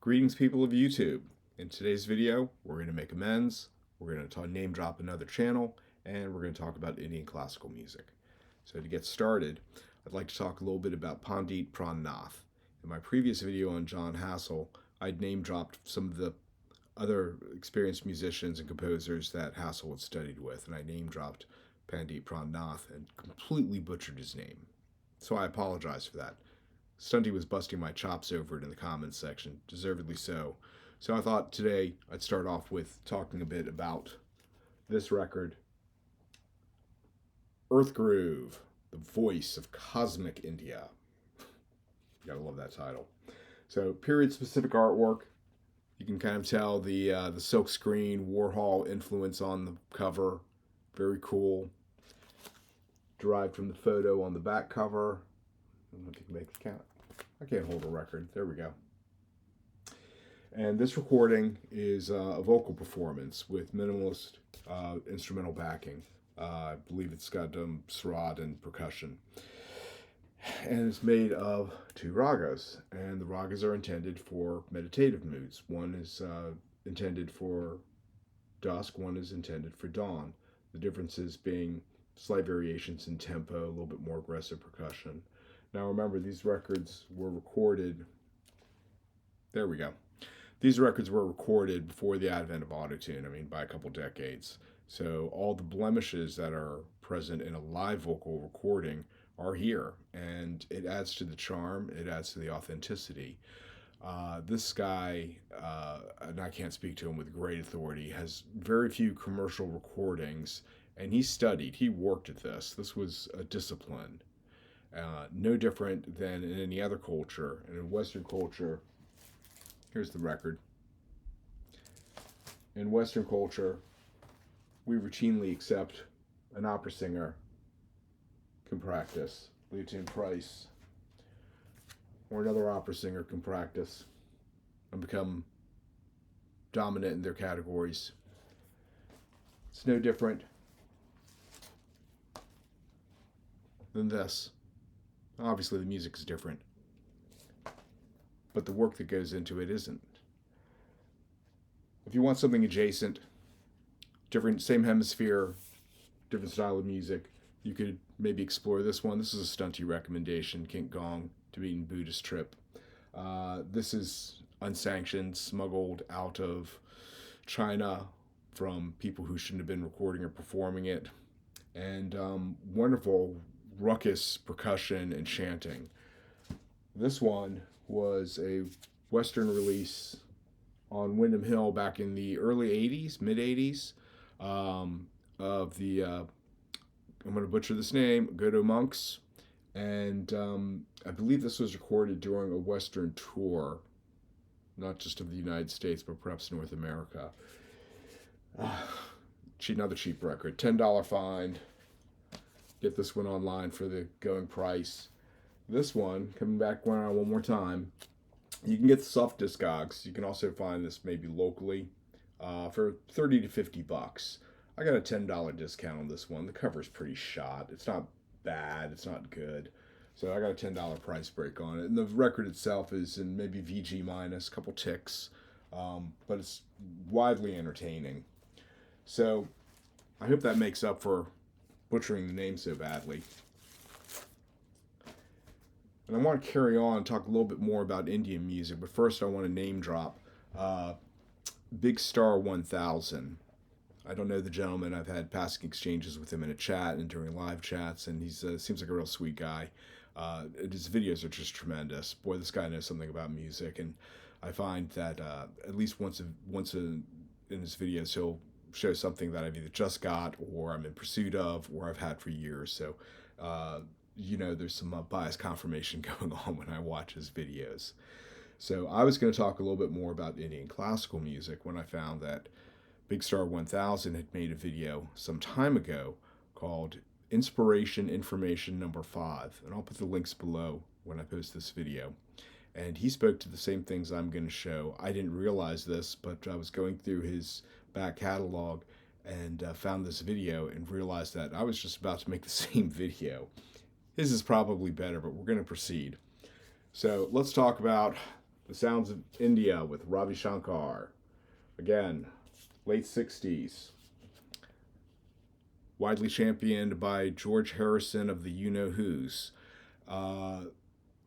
Greetings, people of YouTube. In today's video, we're going to make amends, we're going to name drop another channel, and we're going to talk about Indian classical music. So to get started, I'd like to talk a little bit about Pandit Pran Nath. In my previous video on John Hassel, I'd name dropped some of the other experienced musicians and composers that Hassel had studied with, and I name dropped Pandit Pran Nath and completely butchered his name. So I apologize for that. Stunty was busting my chops over it in the comments section, deservedly so. So I thought today I'd start off with talking a bit about this record, Earth Groove, the voice of cosmic India. You gotta love that title. So period-specific artwork. You can kind of tell the silk screen Warhol influence on the cover. Very cool. Derived from the photo on the back cover. I don't know if you can make it count. I can't hold a record. There we go. And this recording is a vocal performance with minimalist instrumental backing. I believe it's got sarod and percussion. And it's made of 2 ragas. And the ragas are intended for meditative moods. One is intended for dusk, one is intended for dawn. The differences being slight variations in tempo, a little bit more aggressive percussion. Now remember, these records were recorded, there we go. These records were recorded before the advent of autotune, by a couple decades. So all the blemishes that are present in a live vocal recording are here, and it adds to the charm, it adds to the authenticity. This guy, and I can't speak to him with great authority, has very few commercial recordings, and he worked at this. This was a discipline. No different than in any other culture. And in Western culture, here's the record. In Western culture, we routinely accept an opera singer can practice, Lieutenant Price, or another opera singer can practice and become dominant in their categories. It's no different than this. Obviously, the music is different, but the work that goes into it isn't. If you want something adjacent, different, same hemisphere, different style of music, you could maybe explore this one. This is a stunty recommendation, Kink Gong, Tibetan Buddhist Trip. This is unsanctioned, smuggled out of China from people who shouldn't have been recording or performing it, and wonderful ruckus percussion and chanting. This one was a Western release on Windham Hill back in the early 80s, mid 80s, of the, I'm going to butcher this name, Godo Monks. And I believe this was recorded during a Western tour, not just of the United States, but perhaps North America. Another cheap record, $10 find. Get this one online for the going price. This one, coming back around one more time, you can get the soft discogs. You can also find this maybe locally for 30 to 50 bucks. I got a $10 discount on this one. The cover's pretty shot. It's not bad. It's not good. So I got a $10 price break on it. And the record itself is in maybe VG minus, a couple ticks, but it's widely entertaining. So I hope that makes up for butchering the name so badly. And I want to carry on and talk a little bit more about Indian music, but first I want to name drop Big Star 1000. I don't know the gentleman. I've had passing exchanges with him in a chat and during live chats, and he seems like a real sweet guy. His videos are just tremendous. Boy, this guy knows something about music, and I find that at least once in his videos he'll show something that I've either just got or I'm in pursuit of or I've had for years. So, there's some bias confirmation going on when I watch his videos. So I was going to talk a little bit more about Indian classical music when I found that Big Star 1000 had made a video some time ago called Inspiration Information Number 5. And I'll put the links below when I post this video. And he spoke to the same things I'm going to show. I didn't realize this, but I was going through his back catalog and found this video and realized that I was just about to make the same video. His is probably better, but we're going to proceed. So let's talk about The Sounds of India with Ravi Shankar. Again, late 60s. Widely championed by George Harrison of the You Know Who's.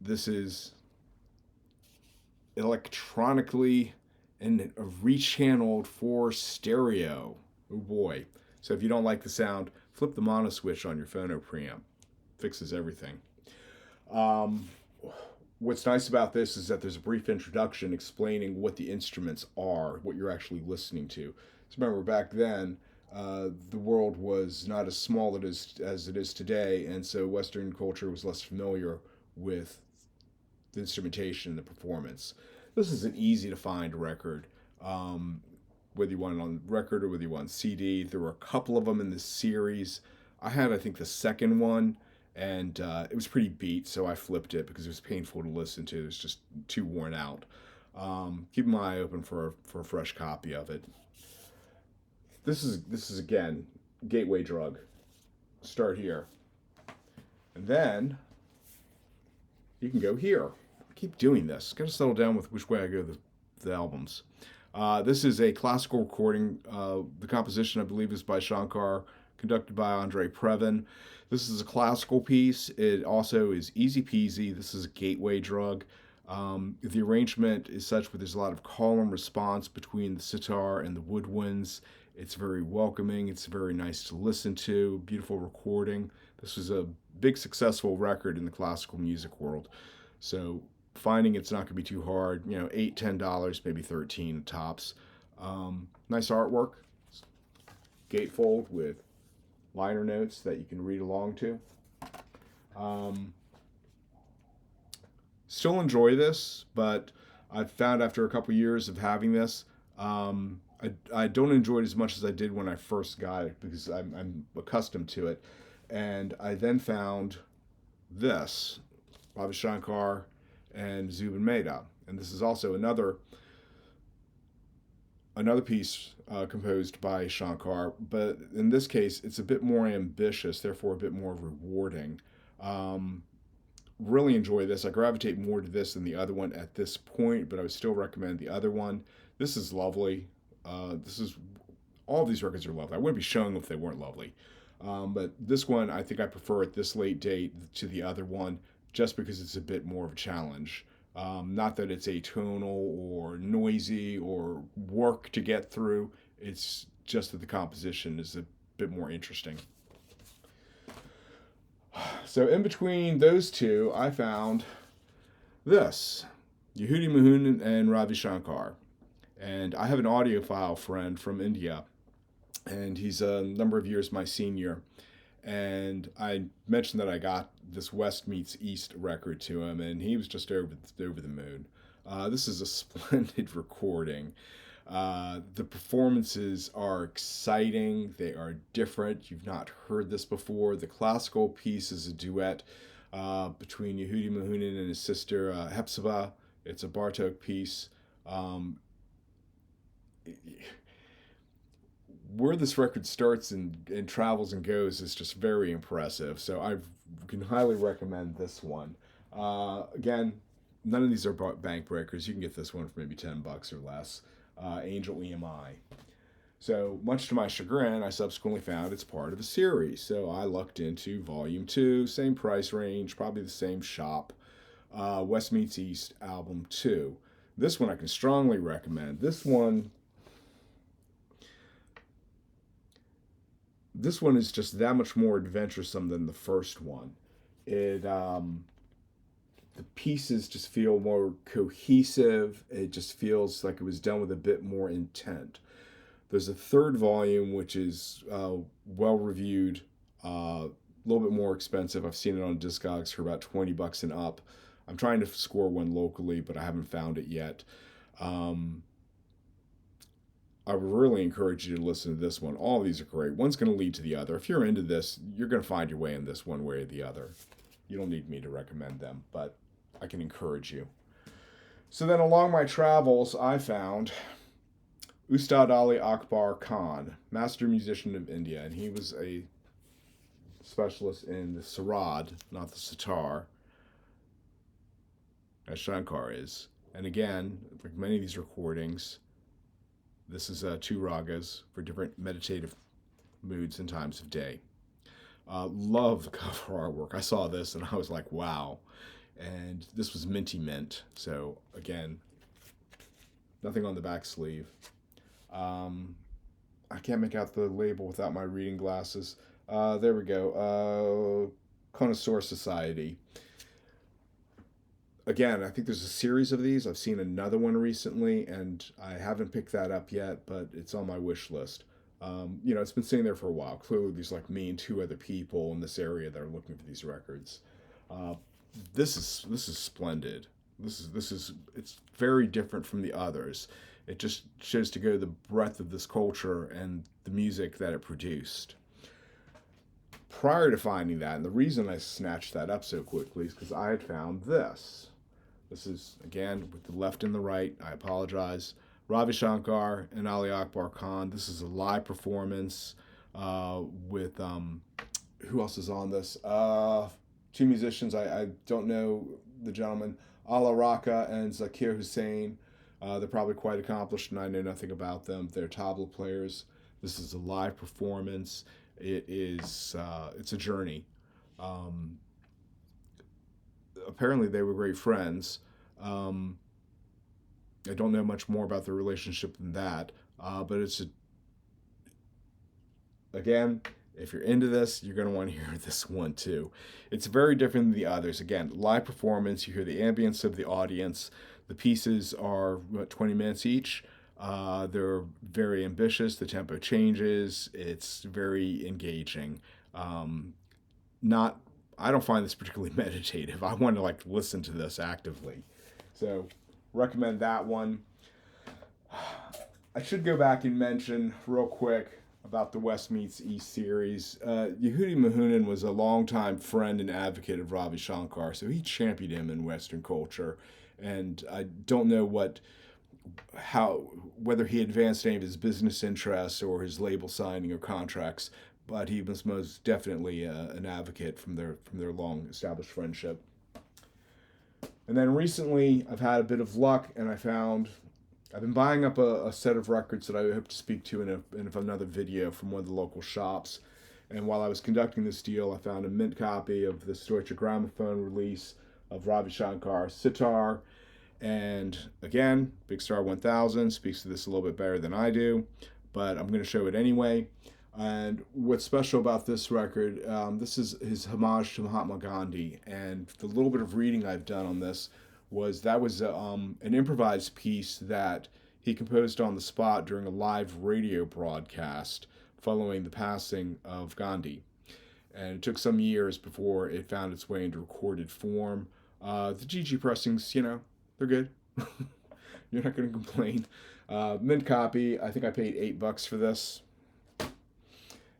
This is electronically and rechanneled for stereo. Oh boy. So if you don't like the sound, flip the mono switch on your phono preamp. Fixes everything. What's nice about this is that there's a brief introduction explaining what the instruments are, what you're actually listening to. So remember, back then, the world was not as small as it is today, and so Western culture was less familiar with the instrumentation and the performance. This is an easy to find record, whether you want it on record or whether you want CD. There were a couple of them in this series. I had, I think, the second one, and it was pretty beat, so I flipped it because it was painful to listen to. It was just too worn out. Keep my eye open for a fresh copy of it. This is again gateway drug. Start here, and then you can go here. I keep doing this. Got to settle down with which way I go the albums. This is a classical recording. The composition, I believe, is by Shankar, conducted by Andre Previn. This is a classical piece. It also is easy peasy. This is a gateway drug. The arrangement is such where there's a lot of call and response between the sitar and the woodwinds. It's very welcoming. It's very nice to listen to. Beautiful recording. This was a big successful record in the classical music world. So finding it's not going to be too hard. You know, $8, $10, maybe $13 tops. Nice artwork. Gatefold with liner notes that you can read along to. Still enjoy this, but I've found after a couple years of having this, I don't enjoy it as much as I did when I first got it because I'm accustomed to it. And I then found this, Ravi Shankar and Zubin Mehta. And this is also another piece composed by Shankar, but in this case, it's a bit more ambitious, therefore a bit more rewarding. Really enjoy this. I gravitate more to this than the other one at this point, but I would still recommend the other one. This is lovely. All of these records are lovely. I wouldn't be showing them if they weren't lovely. But this one, I think I prefer at this late date to the other one, just because it's a bit more of a challenge. Not that it's atonal or noisy or work to get through. It's just that the composition is a bit more interesting. So in between those two, I found this, Yehudi Menuhin and Ravi Shankar. And I have an audiophile friend from India, and he's a number of years my senior. And I mentioned that I got this West Meets East record to him, and he was just over the moon. This is a splendid recording. The performances are exciting. They are different. You've not heard this before. The classical piece is a duet between Yehudi Menuhin and his sister Hepzibah. It's a Bartok piece. Where this record starts and travels and goes is just very impressive. So I can highly recommend this one. Again, none of these are bank breakers. You can get this one for maybe $10 or less. Angel EMI. So much to my chagrin, I subsequently found it's part of a series. So I looked into Volume 2, same price range, probably the same shop. West Meets East Album 2. This one I can strongly recommend. This one is just that much more adventuresome than the first one. The pieces just feel more cohesive. It just feels like it was done with a bit more intent. There's a third volume which is well reviewed, a little bit more expensive. I've seen it on Discogs for about $20 and up. I'm trying to score one locally, but I haven't found it yet. I would really encourage you to listen to this one. All of these are great. One's going to lead to the other. If you're into this, you're going to find your way in this one way or the other. You don't need me to recommend them, but I can encourage you. So then along my travels, I found Ustad Ali Akbar Khan, master musician of India, and he was a specialist in the sarod, not the sitar, as Shankar is. And again, like many of these recordings, this is 2 ragas for different meditative moods and times of day. Love the cover artwork. I saw this and I was like, wow. And this was minty mint. So again, nothing on the back sleeve. I can't make out the label without my reading glasses. There we go. Connoisseur Society. Again, I think there's a series of these. I've seen another one recently, and I haven't picked that up yet, but it's on my wish list. It's been sitting there for a while. Clearly, there's like me and 2 other people in this area that are looking for these records. Uh, this is splendid. It's very different from the others. It just shows to go the breadth of this culture and the music that it produced. Prior to finding that, and the reason I snatched that up so quickly is because I had found this. This is, again, with the left and the right. I apologize. Ravi Shankar and Ali Akbar Khan. This is a live performance with, who else is on this? 2 musicians. I don't know the gentleman. Ala Raka and Zakir Hussain. They're probably quite accomplished, and I know nothing about them. They're tabla players. This is a live performance. It's a journey. Apparently, they were great friends. I don't know much more about their relationship than that, but again, if you're into this, you're going to want to hear this one too. It's very different than the others. Again, live performance, you hear the ambience of the audience. The pieces are 20 minutes each. They're very ambitious. The tempo changes. It's very engaging. I don't find this particularly meditative. I want to listen to this actively. So recommend that one. I should go back and mention real quick about the West Meets East series. Yehudi Menuhin was a longtime friend and advocate of Ravi Shankar, so he championed him in Western culture. And I don't know whether he advanced any of his business interests or his label signing or contracts, but he was most definitely an advocate from their long established friendship. And then recently, I've had a bit of luck, and I've been buying up a set of records that I hope to speak to in another video from one of the local shops. And while I was conducting this deal, I found a mint copy of this Deutsche Grammophon release of Ravi Shankar's sitar. And again, Big Star 1000 speaks to this a little bit better than I do, but I'm going to show it anyway. And what's special about this record, this is his homage to Mahatma Gandhi. And the little bit of reading I've done on this was an improvised piece that he composed on the spot during a live radio broadcast following the passing of Gandhi. And it took some years before it found its way into recorded form. The GG pressings, they're good. You're not going to complain. Mint copy, I think I paid $8 for this.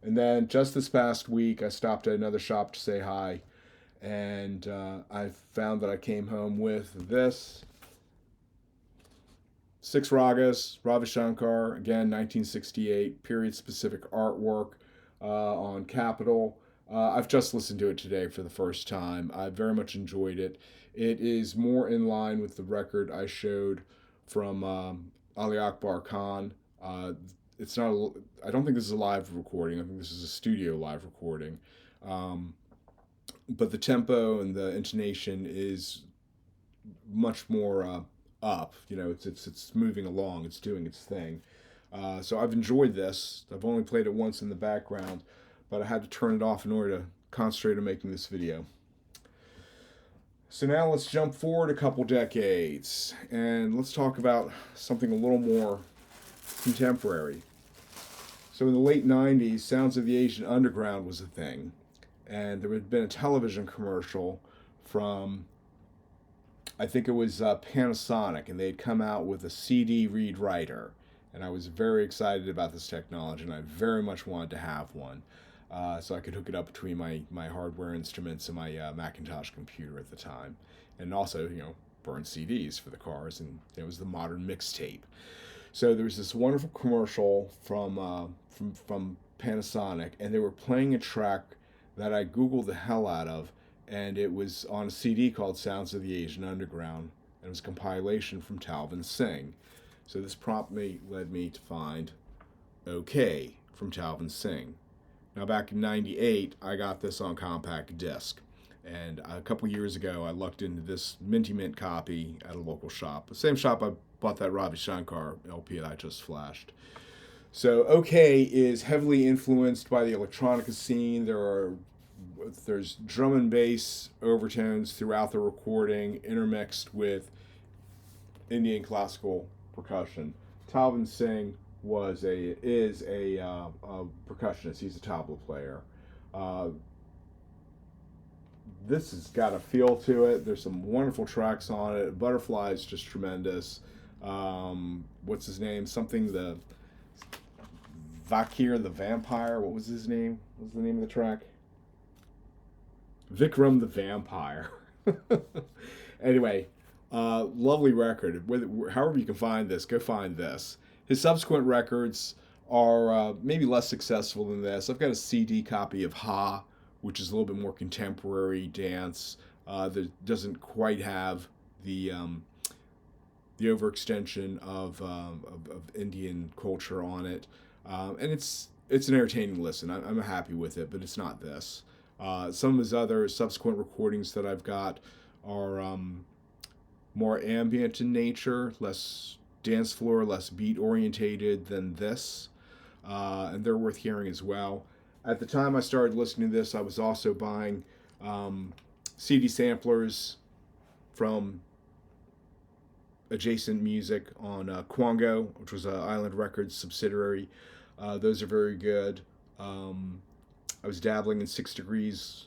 And then just this past week, I stopped at another shop to say hi. And I found that I came home with this. 6 ragas, Ravi Shankar, again, 1968, period-specific artwork on Capitol. I've just listened to it today for the first time. I very much enjoyed it. It is more in line with the record I showed from Ali Akbar Khan. It's not. I don't think this is a live recording. I think this is a studio live recording. But the tempo and the intonation is much more up. It's moving along. It's doing its thing. So I've enjoyed this. I've only played it once in the background, but I had to turn it off in order to concentrate on making this video. So now let's jump forward a couple decades, and let's talk about something a little more contemporary. So in the late 90s, Sounds of the Asian Underground was a thing, and there had been a television commercial from, I think it was Panasonic, and they had come out with a CD read writer, and I was very excited about this technology, and I very much wanted to have one. So I could hook it up between my hardware instruments and my Macintosh computer at the time. And also, burn CDs for the cars, and it was the modern mixtape. So there was this wonderful commercial from Panasonic, and they were playing a track that I Googled the hell out of, and it was on a CD called Sounds of the Asian Underground. and it was a compilation from Talvin Singh. So this prompt led me to find OK from Talvin Singh. Now back in '98, I got this on compact disc. And a couple years ago, I lucked into this minty mint copy at a local shop. The same shop I bought that Ravi Shankar LP that I just flashed. So OK is heavily influenced by the electronica scene. There's drum and bass overtones throughout the recording, intermixed with Indian classical percussion. Talvin Singh is a percussionist. He's a tabla player. This has got a feel to it. There's some wonderful tracks on it. Butterfly is just tremendous. What's his name? Vakir the Vampire. What was his name? What was the name of the track? Vikram the Vampire. Anyway, lovely record. However you can find this, go find this. His subsequent records are maybe less successful than this. I've got a CD copy of Ha, which is a little bit more contemporary dance. That doesn't quite have the overextension of Indian culture on it, and it's an entertaining listen. I'm happy with it, but it's not this. Some of his other subsequent recordings that I've got are more ambient in nature, less dance floor, less beat orientated than this, and they're worth hearing as well. At the time I started listening to this, I was also buying CD samplers from Adjacent Music on Quango, which was an Island Records subsidiary. Those are very good. I was dabbling in 6 Degrees,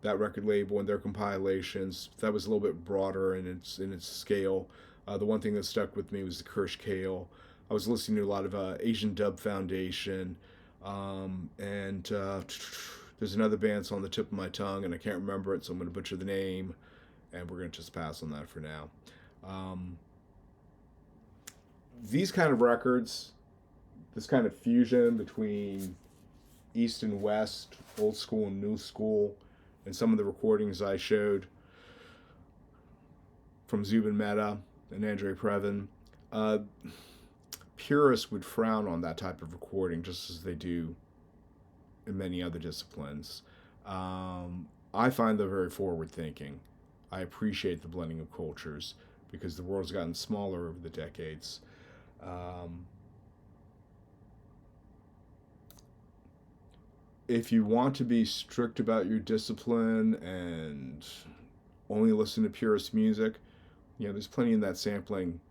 that record label, and their compilations. That was a little bit broader in its scale. The one thing that stuck with me was the Kirsch Kale. I was listening to a lot of Asian Dub Foundation, and there's another band that's on the tip of my tongue, and I can't remember it, so I'm going to butcher the name, and we're going to just pass on that for now. These kind of records, this kind of fusion between East and West, old school and new school, and some of the recordings I showed from Zubin Mehta and Andre Previn, purists would frown on that type of recording, just as they do in many other disciplines. I find them very forward thinking. I appreciate the blending of cultures because the world's gotten smaller over the decades. If you want to be strict about your discipline and only listen to purist music, there's plenty in that sampling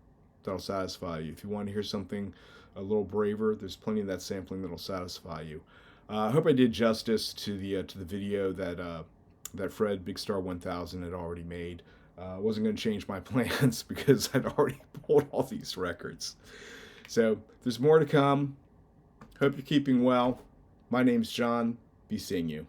that'll satisfy you. If you want to hear something a little braver, there's plenty in that sampling that'll satisfy you. I hope I did justice to the video that Fred Big Star 1000 had already made. I wasn't going to change my plans because I'd already pulled all these records. So there's more to come. Hope you're keeping well. My name's John. Be seeing you.